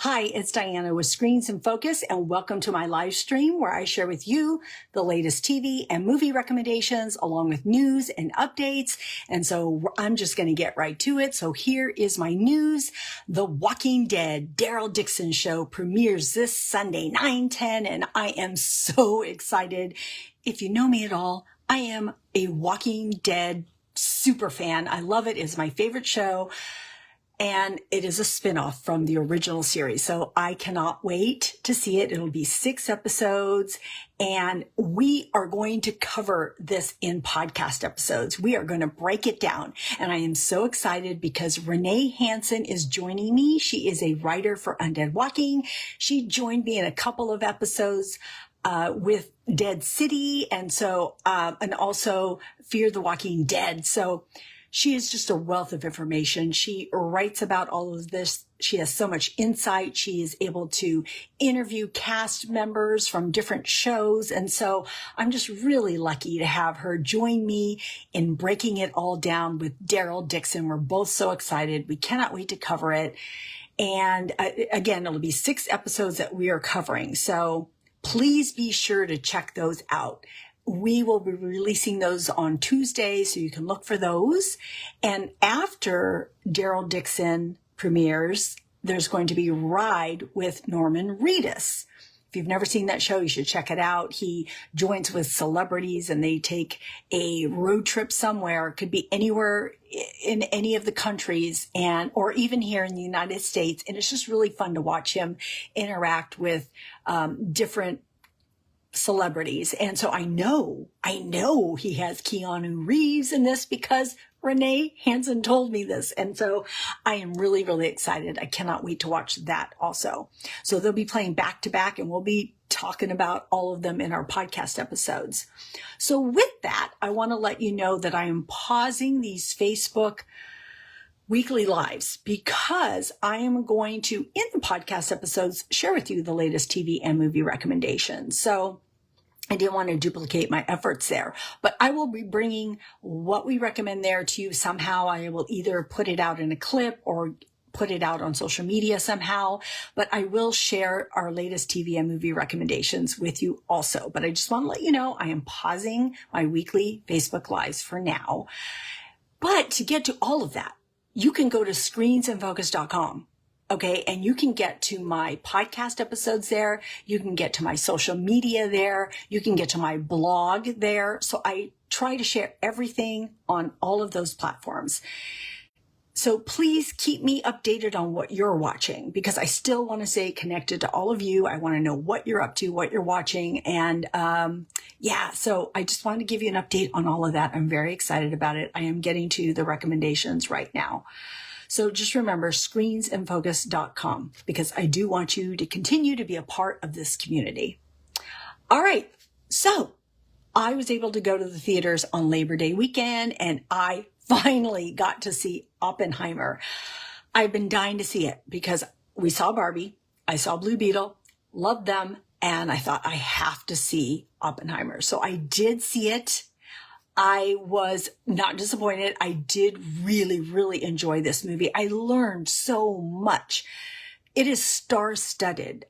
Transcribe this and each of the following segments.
Hi, it's Diana with Screens in Focus, and welcome to my live stream where I share with you the latest TV and movie recommendations along with news and updates. And so I'm just going to get right to it. So here is my news. The Walking Dead Daryl Dixon show premieres this Sunday, 9/10, and I am so excited. If you know me at all, I am a Walking Dead super fan. I love it. It's my favorite show. And it is a spinoff from the original series. So I cannot wait to see it. It'll be 6 episodes, and we are going to cover this in podcast episodes. We are going to break it down. And I am so excited because Renee Hansen is joining me. She is a writer for Undead Walking. She joined me in a couple of episodes with Dead City, and also Fear the Walking Dead. So she is just a wealth of information. She writes about all of this. She has so much insight. She is able to interview cast members from different shows. And so I'm just really lucky to have her join me in breaking it all down with Daryl Dixon. We're both so excited. We cannot wait to cover it. And again, it'll be 6 episodes that we are covering. So please be sure to check those out. We will be releasing those on Tuesday, so you can look for those. And after Daryl Dixon premieres, there's going to be Ride with Norman Reedus. If you've never seen that show, you should check it out. He joins with celebrities and they take a road trip somewhere. It could be anywhere in any of the countries or even here in the United States. And it's just really fun to watch him interact with different celebrities. And so I know he has Keanu Reeves in this because Renee Hansen told me this. And so I am really, really excited. I cannot wait to watch that also. So they'll be playing back to back, and we'll be talking about all of them in our podcast episodes. So with that, I want to let you know that I am pausing these Facebook weekly lives because I am going to, in the podcast episodes, share with you the latest TV and movie recommendations. So I didn't want to duplicate my efforts there, but I will be bringing what we recommend there to you somehow. I will either put it out in a clip or put it out on social media somehow, but I will share our latest TV and movie recommendations with you also. But I just want to let you know I am pausing my weekly Facebook lives for now. But to get to all of that, you can go to screensinfocus.com. Okay. And you can get to my podcast episodes there. You can get to my social media there. You can get to my blog there. So I try to share everything on all of those platforms. So please keep me updated on what you're watching because I still want to stay connected to all of you. I want to know what you're up to, what you're watching. And so I just wanted to give you an update on all of that. I'm very excited about it. I am getting to the recommendations right now. So just remember screensinfocus.com because I do want you to continue to be a part of this community. All right. So I was able to go to the theaters on Labor Day weekend and I finally got to see Oppenheimer. I've been dying to see it because we saw Barbie, I saw Blue Beetle, loved them, and I thought I have to see Oppenheimer. So I did see it. I was not disappointed. I did really, really enjoy this movie. I learned so much. It is star-studded.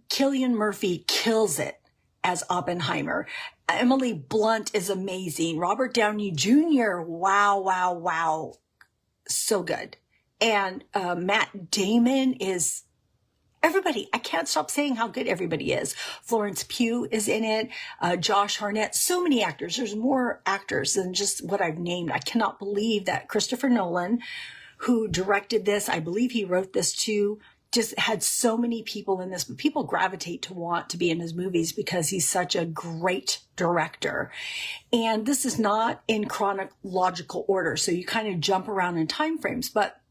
Cillian Murphy kills it as Oppenheimer. Emily Blunt is amazing. Robert Downey Jr. Wow. So good. And Matt Damon is everybody. I can't stop saying how good everybody is. Florence Pugh is in it. Josh Hartnett. So many actors. There's more actors than just what I've named. I cannot believe that Christopher Nolan, who directed this, I believe he wrote this too, just had so many people in this, but people gravitate to want to be in his movies because he's such a great director. And this is not in chronological order. So you kind of jump around in time frames, but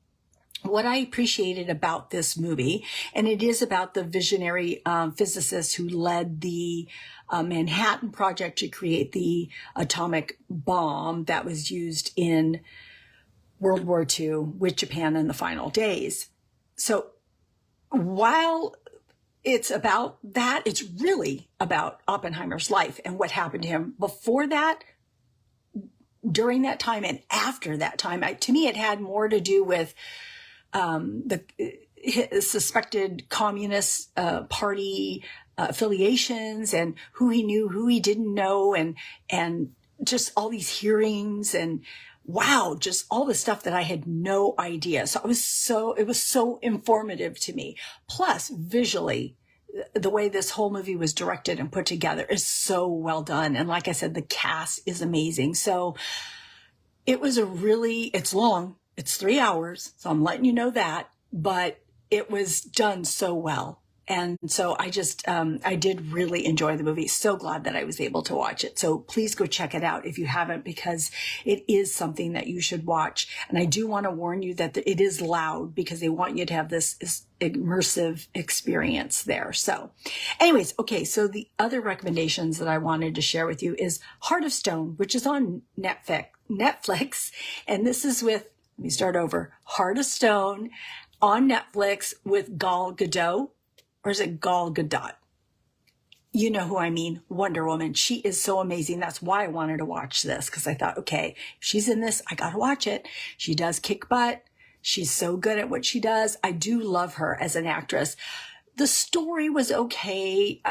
what I appreciated about this movie, and it is about the visionary physicist who led the Manhattan Project to create the atomic bomb that was used in World War II with Japan in the final days. So while it's about that, it's really about Oppenheimer's life and what happened to him before that, during that time, and after that time. To me, it had more to do with suspected communist party affiliations, and who he knew, who he didn't know, and just all these hearings, and wow, just all the stuff that I had no idea. So it was so informative to me. Plus, visually, the way this whole movie was directed and put together is so well done. And like I said, the cast is amazing. So it's long. It's 3 hours. So I'm letting you know that, but it was done so well. And so I did really enjoy the movie. So glad that I was able to watch it. So please go check it out if you haven't, because it is something that you should watch. And I do want to warn you that it is loud, because they want you to have this immersive experience there. So anyways, okay. So the other recommendations that I wanted to share with you is Heart of Stone, which is on Netflix. And this is with, let me start over, Heart of Stone on Netflix with Gal Gadot. Or is it Gal Gadot? You know who I mean, Wonder Woman. She is so amazing. That's why I wanted to watch this, because I thought, okay, if she's in this, I got to watch it. She does kick butt. She's so good at what she does. I do love her as an actress. The story was okay.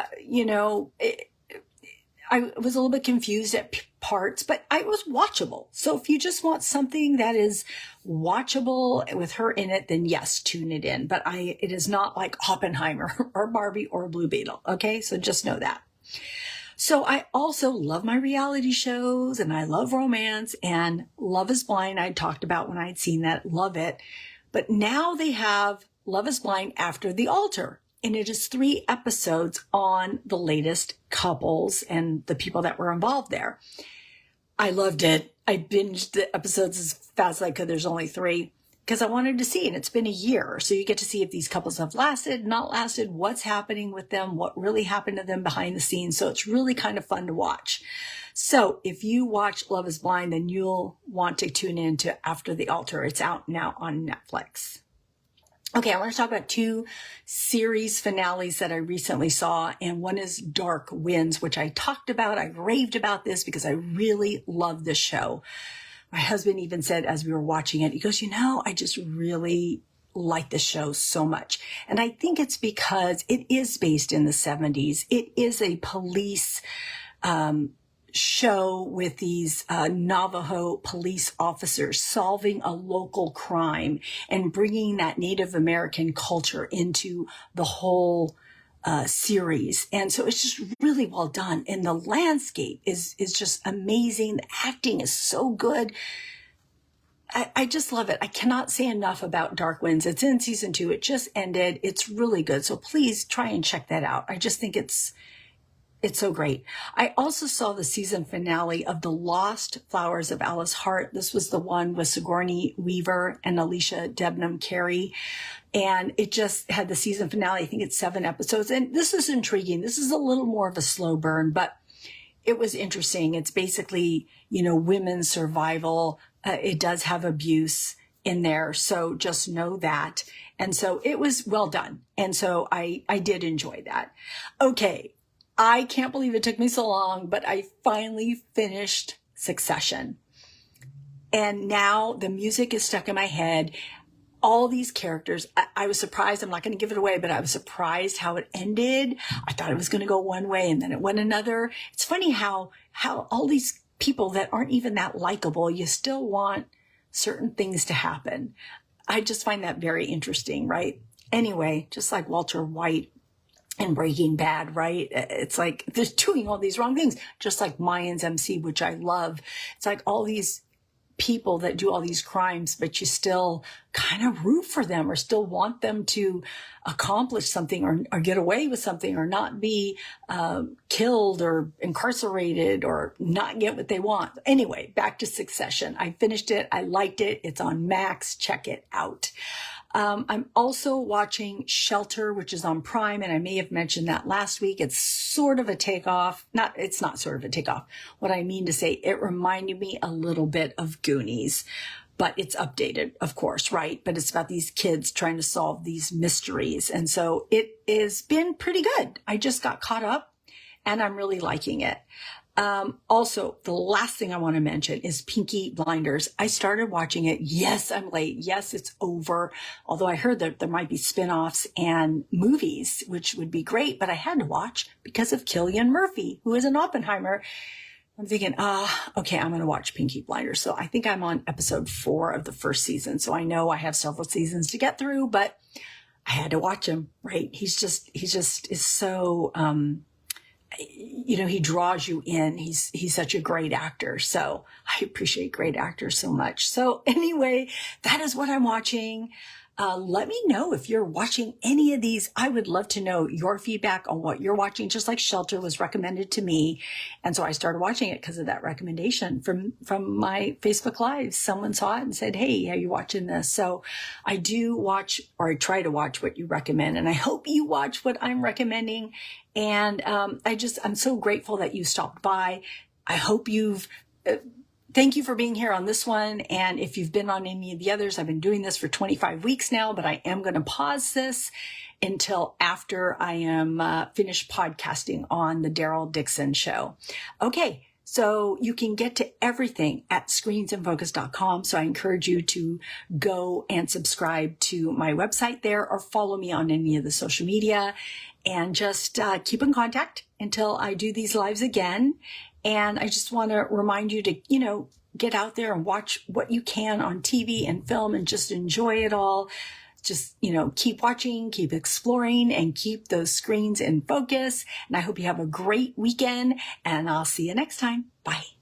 I was a little bit confused at parts, but it was watchable. So if you just want something that is watchable with her in it, then yes, tune it in. But it is not like Oppenheimer or Barbie or Blue Beetle. Okay. So just know that. So I also love my reality shows, and I love romance, and Love is Blind. I talked about when I'd seen that, love it. But now they have Love is Blind After the Altar. And it is 3 episodes on the latest couples and the people that were involved there. I loved it. I binged the episodes as fast as I could. There's only 3 because I wanted to see, and it's been a year. So you get to see if these couples have lasted, not lasted, what's happening with them, what really happened to them behind the scenes. So it's really kind of fun to watch. So if you watch Love is Blind, then you'll want to tune in to After the Altar. It's out now on Netflix. Okay, I want to talk about 2 series finales that I recently saw, and one is Dark Winds, which I talked about. I raved about this because I really love this show. My husband even said as we were watching it, he goes, I just really like this show so much. And I think it's because it is based in the 70s. It is a police show with these Navajo police officers solving a local crime and bringing that Native American culture into the whole series. And so it's just really well done. And the landscape is just amazing. The acting is so good. I just love it. I cannot say enough about Dark Winds. It's in season 2. It just ended. It's really good. So please try and check that out. I just think it's so great. I also saw the season finale of The Lost Flowers of Alice Hart. This was the one with Sigourney Weaver and Alicia Debnam Carey. And it just had the season finale. I think it's 7 episodes. And this is intriguing. This is a little more of a slow burn, but it was interesting. It's basically, women's survival. It does have abuse in there. So just know that. And so it was well done. And so I did enjoy that. Okay. I can't believe it took me so long, but I finally finished Succession. And now the music is stuck in my head. All these characters, I was surprised. I'm not going to give it away, but I was surprised how it ended. I thought it was going to go one way and then it went another. It's funny how all these people that aren't even that likable, you still want certain things to happen. I just find that very interesting, right? Anyway, just like Walter White and Breaking Bad, right? It's like they're doing all these wrong things, just like Mayans MC, which I love. It's like all these people that do all these crimes, but you still kind of root for them or still want them to accomplish something or get away with something or not be killed or incarcerated or not get what they want. Anyway, back to Succession. I finished it. I liked it. It's on Max. Check it out. I'm also watching Shelter, which is on Prime, and I may have mentioned that last week. It's sort of a takeoff. It's not sort of a takeoff. What I mean to say, it reminded me a little bit of Goonies, but it's updated, of course, right? But it's about these kids trying to solve these mysteries. And so it has been pretty good. I just got caught up and I'm really liking it. Also, the last thing I want to mention is Peaky Blinders. I started watching it. Yes, I'm late. Yes, it's over. Although I heard that there might be spin-offs and movies, which would be great, but I had to watch because of Cillian Murphy, who is an Oppenheimer. I'm thinking, okay, I'm going to watch Peaky Blinders. So I think I'm on episode 4 of the first season. So I know I have several seasons to get through, but I had to watch him, right? He just is so, he draws you in. He's such a great actor. So I appreciate great actors so much. So anyway, that is what I'm watching. Let me know if you're watching any of these. I would love to know your feedback on what you're watching, just like Shelter was recommended to me. And so I started watching it because of that recommendation from my Facebook Live. Someone saw it and said, hey, are you watching this? So I do watch, or I try to watch what you recommend. And I hope you watch what I'm recommending. And I'm so grateful that you stopped by. I hope thank you for being here on this one. And if you've been on any of the others, I've been doing this for 25 weeks now, but I am going to pause this until after I am finished podcasting on the Daryl Dixon show. Okay. So you can get to everything at screensinfocus.com. So I encourage you to go and subscribe to my website there, or follow me on any of the social media, and just keep in contact until I do these lives again. And I just want to remind you to, get out there and watch what you can on TV and film and just enjoy it all. Just, keep watching, keep exploring, and keep those screens in focus. And I hope you have a great weekend, and I'll see you next time. Bye.